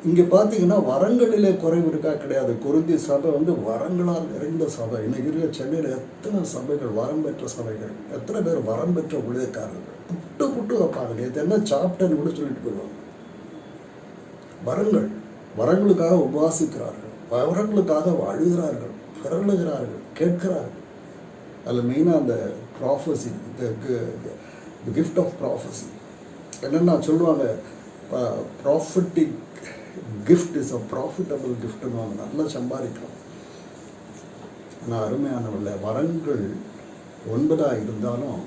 இங்கே பார்த்தீங்கன்னா வரங்களிலே குறைவு இருக்கா? கிடையாது. கொரிந்தி சபை வரங்களால் நிறைந்த சபை. இன்னைக்கு இருக்கிற சென்னையில் எத்தனை சபைகள், வரம் பெற்ற சபைகள், எத்தனை பேர் வரம் பெற்ற ஊழியக்காரர்கள் புட்டு வைப்பாங்க. இது என்ன சாப்பிட்டேன்னு கூட சொல்லிட்டு போயிடுவாங்க. வரங்களுக்காக உபாசிக்கிறார்கள், வரங்களுக்காக அழுகிறார்கள், பிறழுகிறார்கள், கேட்கிறார்கள். அதில் மெயினாக அந்த prophecy, the gift of prophecy என்னென்னா சொல்லுவாங்க, prophetic gift is a profitable கிஃப்ட்னு நல்லா சம்பாதிக்கிறோம். ஆனால் அருமையானவர்கள, வரங்கள் 9 இருந்தாலும்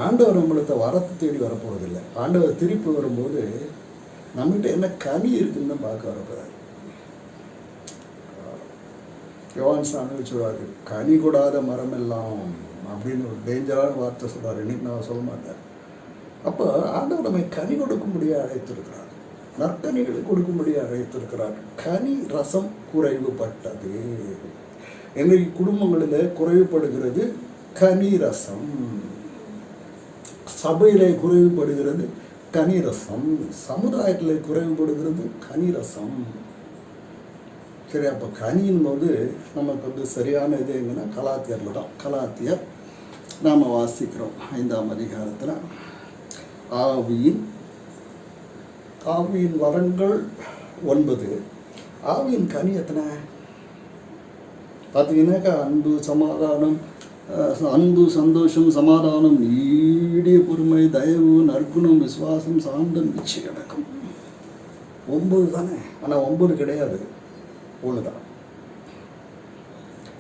ஆண்டவர் நம்மளுக்கு வரத்தை தேடி வரப்போவதில்லை. ஆண்டவர் திருப்பி வரும்போது நம்மகிட்ட என்ன கனி இருக்குன்னு பார்க்க வரப்போறாரு. யோவான் சாமி சொல்வாரு, கனி கூடாத மரம் எல்லாம் அப்படின்னு ஒரு டேஞ்சரான வார்த்தை சொல்றாரு. இன்னைக்கு நான் சொல்ல மாட்டேன். அப்போ ஆண்டவர் நம்மை கனி கொடுக்கும்படியாக அழைத்திருக்கிறார், நற்கனிகளை கொடுக்கும்படியாக அழைத்திருக்கிறார். கனி ரசம் குறைவுபட்டது. இன்னைக்கு குடும்பங்களில் குறைவுபடுகிறது கனி ரசம், சபையிலே குறைவுபடுகிறது கனிரசம், சமுதாயத்தில் குறைவுபடுகிறது கனிரசம். சரி, அப்போ கனியின் போது நமக்கு சரியான இது எங்கன்னா கலாத்தியரில் தான். கலாத்தியர் நாம் வாசிக்கிறோம் 5ஆம் அதிகாரத்தில். ஆவியின் வரங்கள் 9. ஆவியின் கனி எத்தனை பார்த்தீங்கன்னாக்கா, அன்பு, சந்தோஷம், சமாதானம், நீடிய பொறுமை, தயவு, நற்குணம், விசுவாசம், சாந்தம், இச்சை அடக்கம். 9 தானே. ஆனால் 9 கிடையாது, 1 தான்.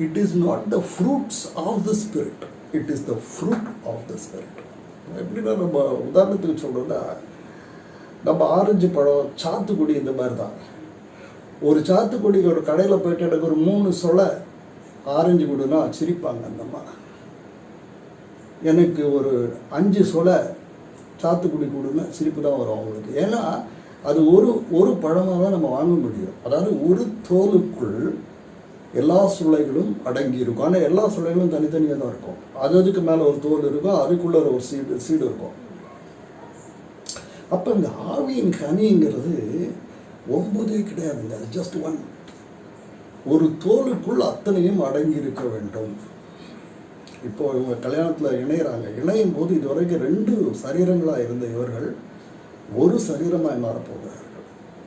It is not the fruits of the spirit, it is the fruit of the spirit. எப்படின்னா, நம்ம உதாரணத்துக்கு சொல்கிறோம்னா, நம்ம ஆரஞ்சு பழம், சாத்துக்குடி இந்த மாதிரி தான். ஒரு சாத்துக்குடிக்கு ஒரு கடையில் போயிட்டு எனக்கு ஒரு 3 சொலை ஆரஞ்சு கொடுனா சிரிப்பாங்க அந்தம்மா. எனக்கு ஒரு 5 சொலை சாத்துக்குடி கொடுன்னா சிரிப்பு தான் வரும் அவங்களுக்கு. ஏன்னா அது ஒரு பழமாக தான் நம்ம வாங்க முடியும். அதாவது ஒரு தோலுக்குள் எல்லா சுளைகளும் அடங்கி இருக்கும். ஆனால் எல்லா சுளைகளும் தனித்தனியாக தான் இருக்கும். அதுக்கு மேலே ஒரு தோல் இருக்கும், அதுக்குள்ள ஒரு சீடு இருக்கும். அப்போ இந்த ஆவியின் கனிங்கிறது 9 கிடையாதுங்க, அது ஜஸ்ட் 1. ஒரு தோலுக்குள் அத்தனையும் அடங்கி இருக்க வேண்டும். இப்போ இவங்க கல்யாணத்தில் இணையிறாங்க. இணையும் போது இதுவரைக்கும் 2 சரீரங்களாக இருந்த இவர்கள் ஒரு சரீரமாய் மாறப்போகிறார்கள்.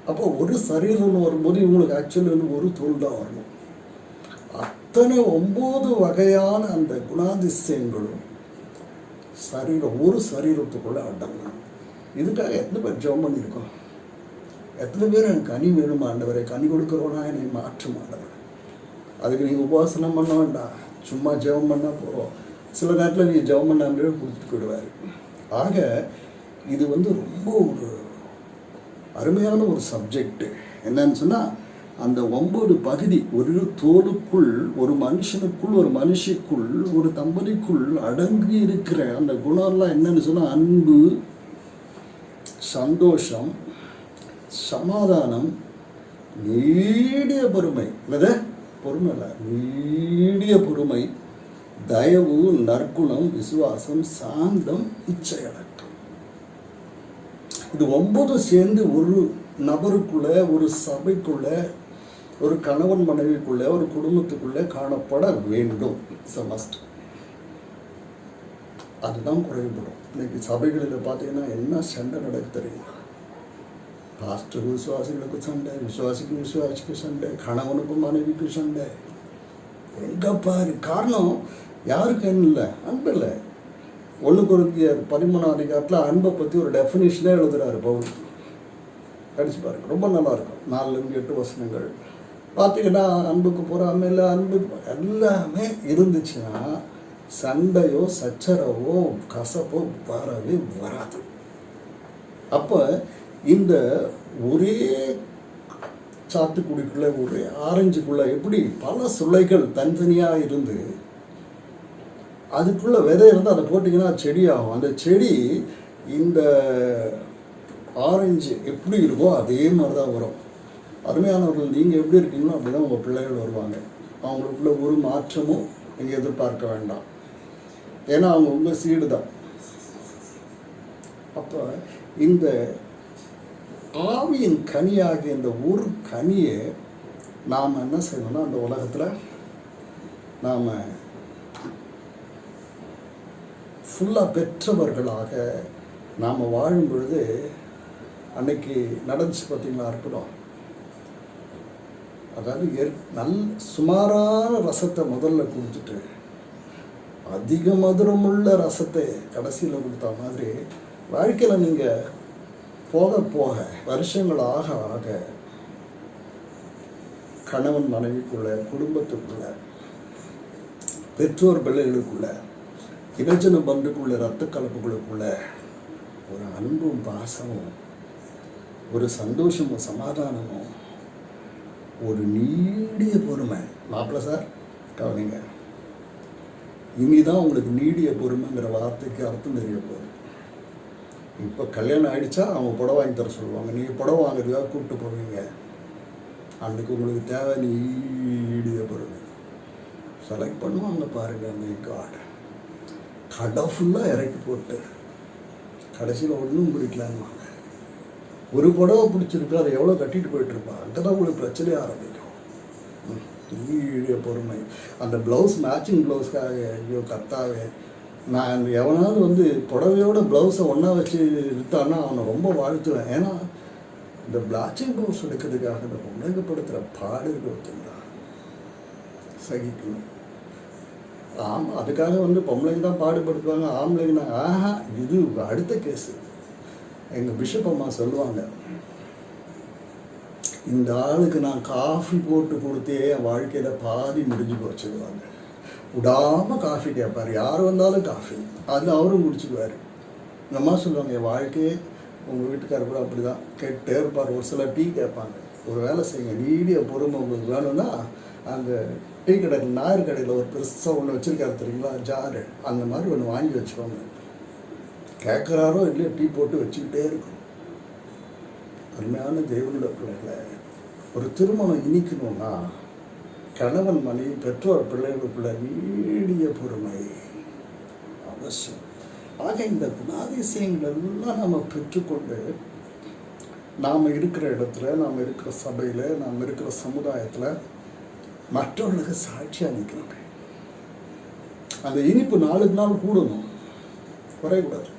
அப்போ ஒரு சரீரம்னு வரும்போது இவங்களுக்கு ஆக்சுவலி ஒரு தோல் தான் வரணும். அத்தனை 9 வகையான அந்த குணாதிசயங்களும் ஒரு சரீரத்துக்குள்ள அடங்கணும். இதுக்காக எத்தனை பேர் ஜெபம் பண்ணியிருக்கோம்? எத்தனை பேர் எனக்கு கனி வேணுமா ஆண்டவரை, கனி கொடுக்குறோன்னா என்னை மாற்றும் ஆண்டவர். அதுக்கு நீங்கள் உபாசனம் பண்ண வேண்டாம், சும்மா ஜெபம் பண்ணால் போகிறோம். சில நேரத்தில் நீங்கள் ஜெபம் பண்ணாமலே கொடுத்துட்டு போயிடுவார். ஆக இது ரொம்ப ஒரு அருமையான ஒரு சப்ஜெக்டு. என்னன்னு சொன்னால், அந்த 9 பகுதி ஒரு தோலுக்குள், ஒரு மனுஷனுக்குள், ஒரு மனுஷிக்குள், ஒரு தம்பதிக்குள் அடங்கி இருக்கிற அந்த குணம்லாம் என்னன்னு சொன்னால், அன்பு, சந்தோஷம், சமாதானம், நீடிய பொறுமை, இல்லது பொறுமை இல்லை, நீடிய பொறுமை, தயவு, நற்குணம், விசுவாசம், சாந்தம், இச்சை அடக்கம். இது 9 சேர்ந்து ஒரு நபருக்குள்ள, ஒரு சபைக்குள்ள, ஒரு கணவன் மனைவிக்குள்ள, ஒரு குடும்பத்துக்குள்ள காணப்பட வேண்டும். மஸ்ட். அதுதான் குறைபடும். இன்னைக்கு சபைகளில் பார்த்தீங்கன்னா என்ன சண்டை நடக்கு தெரியுமா? பாஸ்டர் விசுவாசிகளுக்கு சண்டை, விசுவாசிக்கு சண்டை, கணவனுக்கும் மனைவிக்கும் சண்டை. எங்க பாரு காரணம் யாருக்கு என்ன இல்லை, அன்பு இல்லை. 1 Corinthians 13ஆம் அதிகாரத்தில் அன்பை பற்றி ஒரு டெஃபினிஷனே எழுதுறாரு பவுல். படிச்சு பாருங்க, ரொம்ப நல்லா இருக்கும். 4-8 வசனங்கள் பார்த்தீங்கன்னா, அன்புக்கு பொறாமை இல்லை, அன்பு எல்லாமே இருந்துச்சுன்னா சண்டையோ சச்சரவோ கசப்போ வரவே வராது. அப்போ இந்த ஒரே சாத்துக்குடிக்குள்ளே ஒரு ஆரஞ்சுக்குள்ளே எப்படி பல சுளைகள் தனித்தனியாக இருந்து அதுக்குள்ளே விதை இருந்து அதை போட்டிங்கன்னா செடி ஆகும். அந்த செடி இந்த ஆரஞ்சு எப்படி இருக்கோ அதே மாதிரி தான் வரும். அருமையானவர்கள், நீங்கள் எப்படி இருக்கீங்களோ அப்படி தான் உங்கள் பிள்ளைகள் வருவாங்க. அவங்களுக்குள்ள ஒரு மாற்றமும் நீங்கள் எதிர்பார்க்க வேண்டாம். ஏன்னா அவங்க உங்கள் சீடு தான். அப்போ இந்த ஆவியின் கனியாகிய இந்த ஒரு கனியை நாம் என்ன செய்யணும்னா, அந்த உலகத்தில் நாம் ஃபுல்லாக பெற்றவர்களாக நாம் வாழும் பொழுது, அன்னைக்கு நடந்துச்சு பார்த்தீங்களா அற்புதம். அதாவது சுமாரான ரசத்தை முதல்ல கொடுத்துட்டு அதிக மதுரமுள்ள ரசத்தை கடைசியில் கொடுத்தா மாதிரி வாழ்க்கையில் நீங்கள் போக போக வருஷங்கள் ஆக ஆக கணவன் மனைவிக்குள்ள, குடும்பத்துக்குள்ள, பெற்றோர் பிள்ளைகளுக்குள்ள, இனஜன பந்துக்குள்ள, இரத்த கலப்புகளுக்குள்ள ஒரு அன்பும் பாசமும், ஒரு சந்தோஷமும் சமாதானமும், ஒரு நீடிய பொறுமை. மாப்பிள்ளை சார் கவனிங்க, இனிதான் உங்களுக்கு நீடிய பொறுமைங்கிற வார்த்தைக்கு அர்த்தம் தெரிய போகுது. இப்போ கல்யாணம் ஆகிடுச்சா அவங்க புடவை வாங்கி தர சொல்லுவாங்க. நீங்கள் புடவை வாங்குறதுக்காக கூப்பிட்டு போவீங்க. அன்றைக்கு உங்களுக்கு தேவை நீடிய பொறுமை. செலக்ட் பண்ணுவாங்க பாருங்கள். அந்த கார்டு கடை ஃபுல்லாக இறக்கி போட்டு கடைசியில் ஒன்றும் பிடிக்கலான்னுவாங்க. ஒரு புடவை பிடிச்சிருக்கு, அதை எவ்வளோ கட்டிட்டு போயிட்டுருப்பா. அங்கே தான் உங்களுக்கு பிரச்சனையே ஆரம்பிக்கும். நீடிய பொறுமை. அந்த ப்ளவுஸ் மேட்சிங் ப்ளவுஸ்க்காக ஐயோ கர்த்தாவே, நான் எவனாவது புடவையோட ப்ளவுஸை ஒன்றா வச்சு விற்றான்னா அவனை ரொம்ப வாழ்த்துவேன். ஏன்னா இந்த மேட்சிங் ப்ளவுஸ் எடுக்கிறதுக்காக இந்த உலகப்படுத்துகிற பாடு இருக்குங்களா சகிக்கணும். ஆமாம், அதுக்காக பொம்பளைங்க தான் பாடுபடுத்துவாங்க, ஆம்பளைங்கன்னா ஆஹா இது அடுத்த கேஸு. எங்கள் பிஷப் அம்மா சொல்லுவாங்க, இந்த ஆளுக்கு நான் காஃபி போட்டு கொடுத்தே என் வாழ்க்கையில் பாதி முடிஞ்சு போச்சுடுவாங்க. விடாமல் காஃபி கேட்பார், யார் வந்தாலும் காஃபி, அது அவரும் முடிச்சுக்குவார். எங்கள் அம்மா சொல்லுவாங்க, என் வாழ்க்கையே உங்கள் வீட்டுக்காரர் கூட அப்படி தான் கேட்டே இருப்பார். ஒரு சில டீ கேட்பாங்க. ஒரு வேலை செய்யுங்க, நீடிய பொறுமை உங்களுக்கு வேணும்னா அந்த டீ கடையில், நாயர் கடையில் ஒரு பெருசாக ஒன்று வச்சுருக்காரு தெரியுங்களா, ஜாரு, அந்த மாதிரி ஒன்று வாங்கி வச்சுக்கோங்க. கேட்குறாரோ இல்லையோ டீ போட்டு வச்சுக்கிட்டே இருக்கும். அருமையான தேவனுடைய பிள்ளைகளை, ஒரு திருமணம் இனிக்கணும்னா கணவன் மனைவி பெற்றோர் பிள்ளைகளுக்குள்ள நீடிய பொறுமை அவசியம். ஆக இந்த குணாதிசயங்கள் எல்லாம் நம்ம பெற்றுக்கொண்டு நாம் இருக்கிற இடத்துல, நாம் இருக்கிற சபையில், நாம் இருக்கிற சமுதாயத்தில் மற்றவர்களுக்கு சாட்சியாக நிற்கணும். அந்த இனிப்பு நாளுக்கு நாள் கூடணும், குறையக்கூடாது.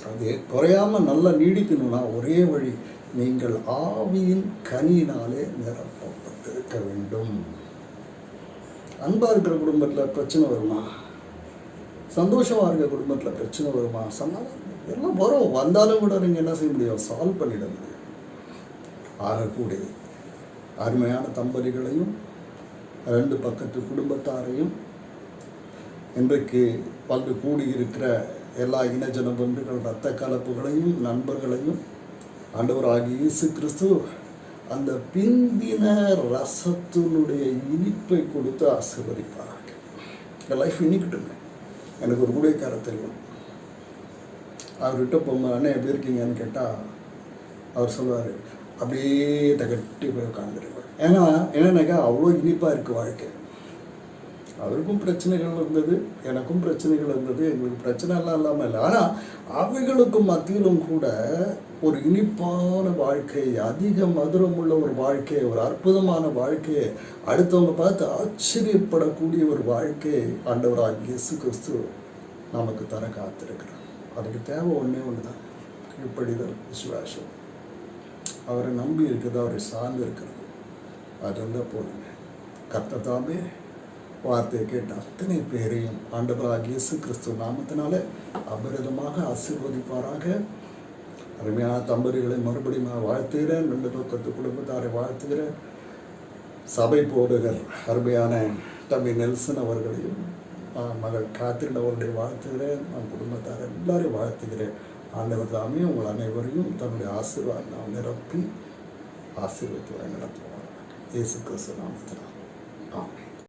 அது குறையாமல் நல்லா நீடிக்கணும்னா ஒரே வழி, நீங்கள் ஆவியின் கனியினாலே நிரப்பப்பட்டிருக்க வேண்டும். அன்பாக இருக்கிற குடும்பத்தில் பிரச்சனை வருமா? சந்தோஷமாக இருக்கிற குடும்பத்தில் பிரச்சனை வருமா? சமாதானம் எல்லாம் வரும். வந்தாலும் கூட நீங்கள் என்ன செய்ய முடியும்? சால்வ் பண்ணிட முடியும். ஆகக்கூடிய அருமையான தம்பதிகளையும் 2 பக்கத்து குடும்பத்தாரையும், இன்றைக்கு வந்து கூடியிருக்கிற எல்லா இனஜன பந்துகள், இரத்த கலப்புகளையும், நண்பர்களையும் ஆண்டவராகிய இயேசு கிறிஸ்து அந்த பிந்தின ரசத்தினுடைய இனிப்பை கொடுத்து ஆசீர்வதிப்பாராங்க. என் லைஃப் இனிக்கிட்டுங்க. எனக்கு ஒரு ஊழியக்காரர் தெரியும். அவர்கிட்ட போகும்போது அண்ணன் எப்படி இருக்கீங்கன்னு கேட்டால் அவர் சொல்லுவார், அப்படியே தகட்டி போய் உட்காந்துருவார். ஏன்னா என்னன்னாக்கா அவ்வளோ இனிப்பாக இருக்குது வாழ்க்கை. அவருக்கும் பிரச்சனைகள் இருந்தது, எனக்கும் பிரச்சனைகள் இருந்தது. எங்களுக்கு பிரச்சனை எல்லாம் இல்லாமல் இல்லை. ஆனால் அவைகளுக்கும் மத்தியிலும் கூட ஒரு இனிப்பான வாழ்க்கை, அதிக மதுரமுள்ள ஒரு வாழ்க்கை, ஒரு அற்புதமான வாழ்க்கையை, அடுத்தவங்க பார்த்து ஆச்சரியப்படக்கூடிய ஒரு வாழ்க்கையை ஆண்டவராகிய இயேசு கிறிஸ்து நமக்கு தர காத்திருக்கிறார். அதுக்கு தேவை ஒன்றே ஒன்று தான், கீழ்ப்படிதல், விசுவாசம். அவரை நம்பி இருக்கிறது, அவரை சார்ந்து இருக்கிறது. அது இருந்தால் போதுங்க. கர்த்தர் தாமே வார்த்தையை கேட்ட அத்தனை பேரையும் ஆண்டவராகிய இயேசு கிறிஸ்து நாமத்தினால அபரிதமாக ஆசீர்வதிப்பாராக. அருமையான தம்பதிகளை மறுபடியும் வாழ்த்துகிறேன். 2 பக்கத்து குடும்பத்தாரை வாழ்த்துகிறேன். சபை போடுகிற அருமையான தம்பி நெல்சன் அவர்களையும் மகள் காத்திரின் அவர்களை வாழ்த்துகிறேன். நான் குடும்பத்தாரை எல்லாரையும் வாழ்த்துகிறேன். ஆண்டவர் தாமே உங்கள் அனைவரையும் தன்னுடைய ஆசீர்வாதம் நிரப்பி ஆசீர்வதித்து நடத்துவார். இயேசு கிறிஸ்து நாமத்தினால் ஆமென்.